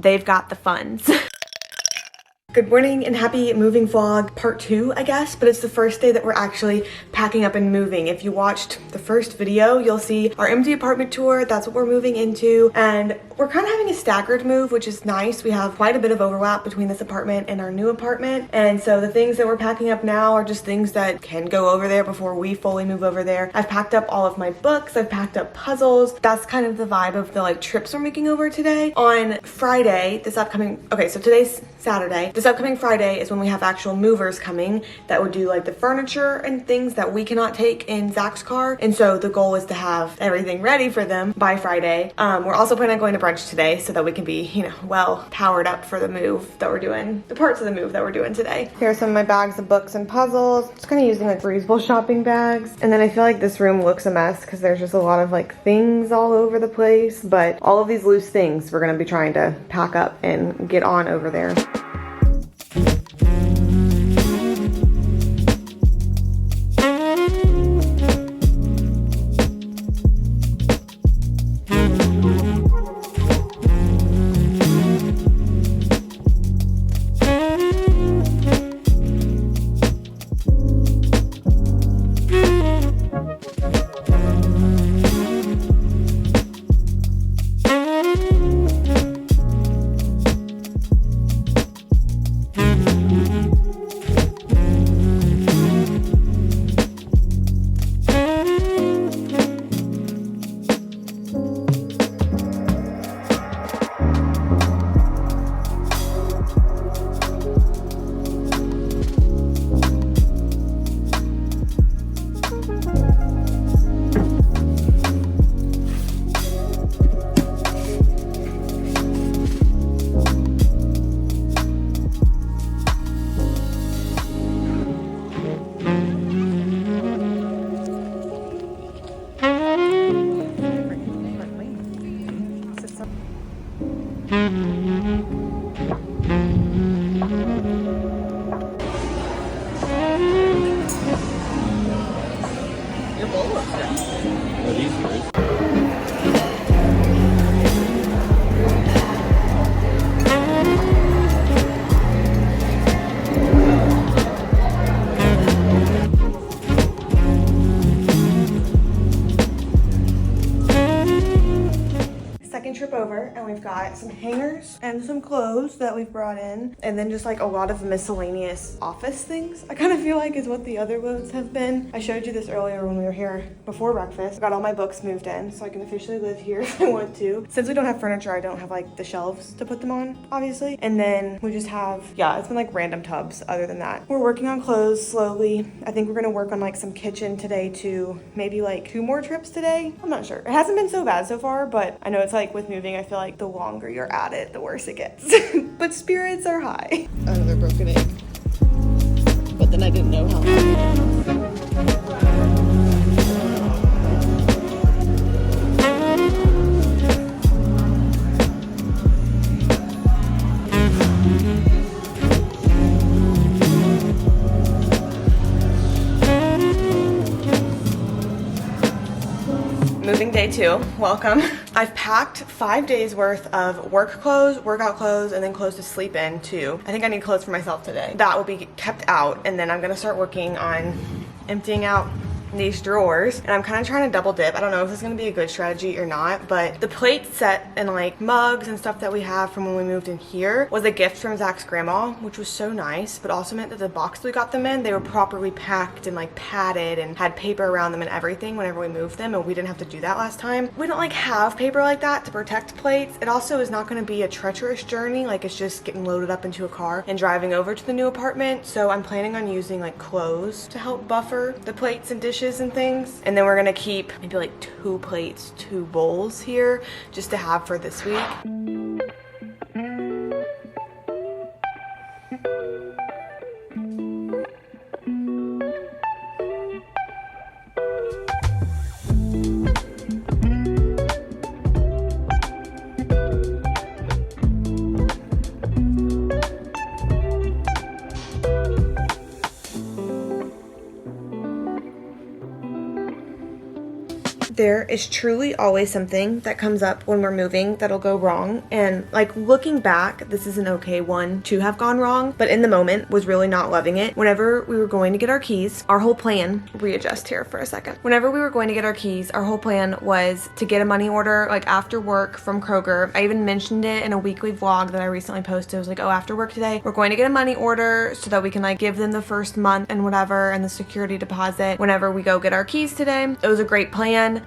they've got the funds. Good morning and happy moving vlog part 2, I guess, but it's the first day that we're actually packing up and moving. If you watched the first video, you'll see our empty apartment tour. That's what we're moving into, and we're kind of having a staggered move, which is nice. We have quite a bit of overlap between this apartment and our new apartment, and so the things that we're packing up now are just things that can go over there before we fully move over there. I've packed up all of my books, I've packed up puzzles. That's kind of the vibe of the trips we're making over today. On Friday, so today's Saturday. This upcoming Friday is when we have actual movers coming that would do the furniture and things that we cannot take in Zach's car. And so the goal is to have everything ready for them by Friday. We're also planning on going to brunch today so that we can be, well powered up for the move that we're doing, the parts of the move that we're doing today. Here are some of my bags of books and puzzles. Just kind of using reusable shopping bags. And then I feel like this room looks a mess because there's just a lot of things all over the place. But all of these loose things we're going to be trying to pack up and get on over there. Trip over, and we've got some hangers and some clothes that we've brought in, and then just a lot of miscellaneous office things, I kind of feel is what the other loads have been. I showed you this earlier when we were here before breakfast. I got all my books moved in so I can officially live here if I want to. Since we don't have furniture, I don't have the shelves to put them on, obviously. And then we just have, it's been random tubs other than that. We're working on clothes slowly. I think we're gonna work on some kitchen today too. Maybe 2 more trips today. I'm not sure. It hasn't been so bad so far, but I know it's with moving, I feel the longer you're at it, the worse it gets. But spirits are high. Another broken egg. But then I didn't know how long. Moving day 2, welcome. I've packed 5 days worth of work clothes, workout clothes, and then clothes to sleep in too. I think I need clothes for myself today. That will be kept out, and then I'm gonna start working on emptying out these drawers, and I'm kind of trying to double dip. I don't know if this is going to be a good strategy or not, but the plate set and mugs and stuff that we have from when we moved in here was a gift from Zach's grandma, which was so nice, but also meant that the box we got them in, they were properly packed and padded and had paper around them and everything whenever we moved them, and we didn't have to do that last time. We don't have paper like that to protect plates. It also is not going to be a treacherous journey, it's just getting loaded up into a car and driving over to the new apartment, so I'm planning on using clothes to help buffer the plates and dishes and things. And then we're gonna keep maybe 2 plates, 2 bowls here just to have for this week. There is truly always something that comes up when we're moving that'll go wrong. And like looking back, this is an okay one to have gone wrong, but in the moment was really not loving it. Whenever we were going to get our keys, our whole plan, readjust here for a second. Whenever we were going to get our keys, our whole plan was to get a money order like after work from Kroger. I even mentioned it in a weekly vlog that I recently posted. It was like, oh, after work today, we're going to get a money order so that we can like give them the first month and whatever and the security deposit whenever we go get our keys today. It was a great plan.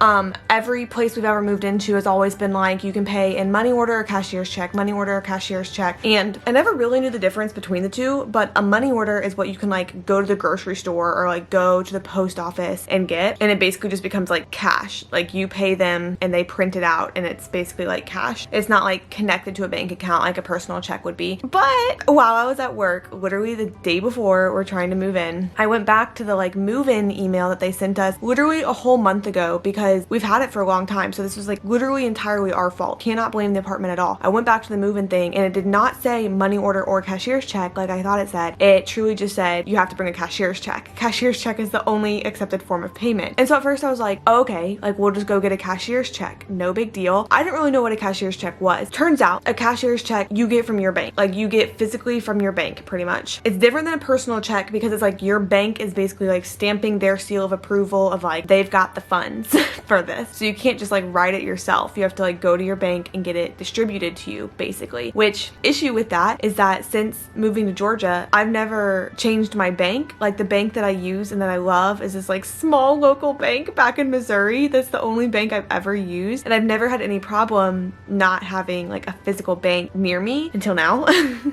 Every place we've ever moved into has always been like, you can pay in money order or cashier's check, money order or cashier's check. And I never really knew the difference between the two, but a money order is what you can like go to the grocery store or like go to the post office and get, and it basically just becomes like cash. Like you pay them and they print it out and it's basically like cash. It's not like connected to a bank account like a personal check would be. But while I was at work, literally the day before we're trying to move in, I went back to the like move-in email that they sent us literally a whole month ago because we've had it for a long time. So this was like literally entirely our fault. Cannot blame the apartment at all. I went back to the move-in thing and it did not say money order or cashier's check like I thought it said. It truly just said you have to bring a cashier's check. Cashier's check is the only accepted form of payment. And so at first I was like, oh, okay, like we'll just go get a cashier's check. No big deal. I didn't really know what a cashier's check was. Turns out a cashier's check you get from your bank. Like you get physically from your bank pretty much. It's different than a personal check because it's like your bank is basically like stamping their seal of approval of like they've got the funds for this. So you can't just like write it yourself. You have to like go to your bank and get it distributed to you basically. Which issue with that is that since moving to Georgia, I've never changed my bank. Like the bank that I use and that I love is this like small local bank back in Missouri. That's the only bank I've ever used. And I've never had any problem not having like a physical bank near me until now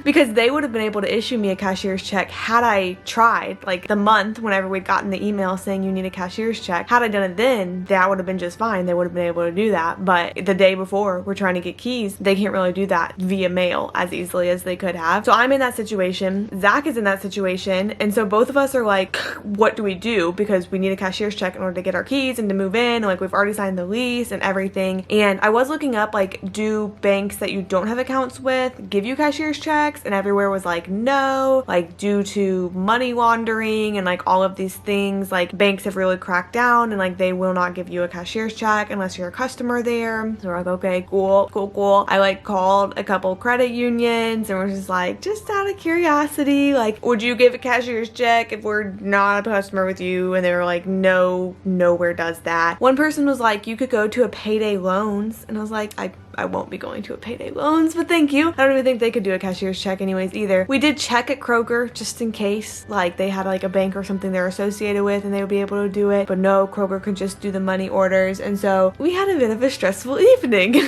because they would have been able to issue me a cashier's check had I tried like the month whenever we'd gotten the email saying you need a cashier's check. Had I done it then, that would have been just fine. They would have been able to do that. But the day before we're trying to get keys, they can't really do that via mail as easily as they could have. So I'm in that situation. Zach is in that situation. And so both of us are like, what do we do? Because we need a cashier's check in order to get our keys and to move in. And like we've already signed the lease and everything. And I was looking up like, do banks that you don't have accounts with give you cashier's checks? And everywhere was like, no, like due to money laundering and like all of these things, like banks have really cracked down and like they will not give you a cashier's check unless you're a customer there. So we're like, okay, cool. I like called a couple credit unions and we're just like, just out of curiosity, like, would you give a cashier's check if we're not a customer with you? And they were like, no, nowhere does that. One person was like, you could go to a Payday Loans. And I was like, I won't be going to a Payday Loans, but thank you. I don't even think they could do a cashier's check anyways either. We did check at Kroger just in case like they had like a bank or something they're associated with and they would be able to do it, but no, Kroger could just do the money orders. And so we had a bit of a stressful evening.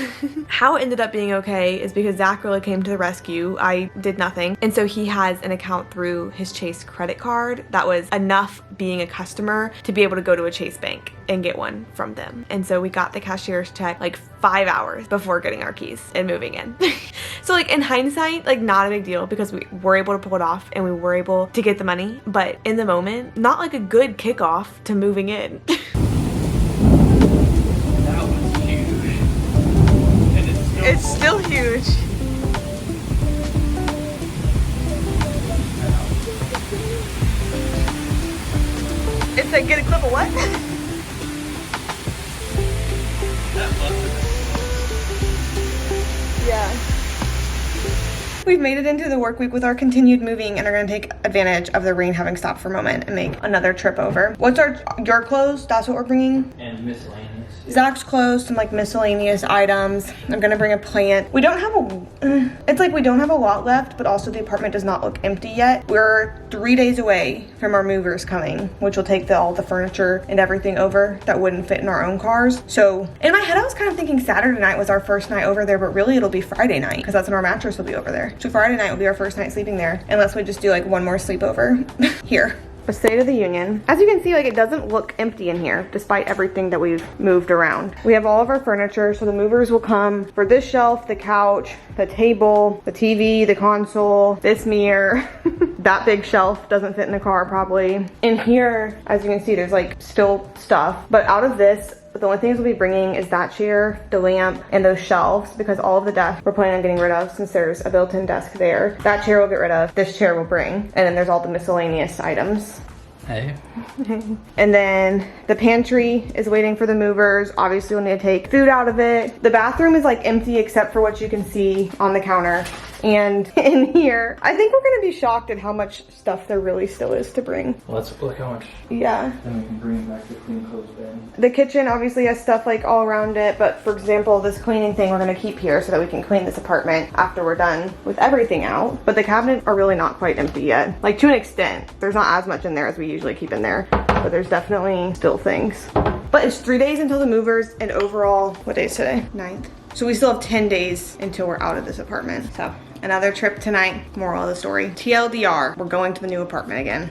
How it ended up being okay is because Zach really came to the rescue. I did nothing. And so he has an account through his Chase credit card that was enough being a customer to be able to go to a Chase bank and get one from them. And so we got the cashier's check like 5 hours before getting our keys and moving in. So like in hindsight, like not a big deal because we were able to pull it off and we were able to get the money. But in the moment, not like a good kickoff to moving in. That was huge. And It's still huge. It's like get a clip of what? Yeah. We've made it into the work week with our continued moving and are gonna take advantage of the rain having stopped for a moment and make another trip over. What's your clothes? That's what we're bringing? And miscellaneous. Zach's clothes, some like miscellaneous items. I'm gonna bring a plant. We don't have it's like we don't have a lot left, but also the apartment does not look empty yet. We're 3 days away from our movers coming, which will take all the furniture and everything over that wouldn't fit in our own cars. So in my head, I was kind of thinking Saturday night was our first night over there, but really it'll be Friday night because that's when our mattress will be over there. So Friday night will be our first night sleeping there, unless we just do like one more sleepover here. A State of the Union. As you can see, like it doesn't look empty in here despite everything that we've moved around. We have all of our furniture, so the movers will come for this shelf, the couch, the table, the TV, the console, this mirror. That big shelf doesn't fit in the car probably. In here, as you can see, there's like still stuff, but out of this, the only things we'll be bringing is that chair, the lamp, and those shelves because all of the desks we're planning on getting rid of since there's a built-in desk there. That chair we'll get rid of, this chair we'll bring, and then there's all the miscellaneous items. Hey. And then the pantry is waiting for the movers. Obviously we'll need to take food out of it. The bathroom is like empty except for what you can see on the counter. And in here, I think we're gonna be shocked at how much stuff there really still is to bring. Well, let's look how much. Yeah. Then we can bring it back to clean clothes bin. The kitchen obviously has stuff like all around it, but for example, this cleaning thing we're gonna keep here so that we can clean this apartment after we're done with everything out. But the cabinets are really not quite empty yet. Like to an extent. There's not as much in there as we usually keep in there, but there's definitely still things. But it's 3 days until the movers, and overall, what day is today? 9th. So we still have 10 days until we're out of this apartment. So another trip tonight, moral of the story. TLDR, we're going to the new apartment again.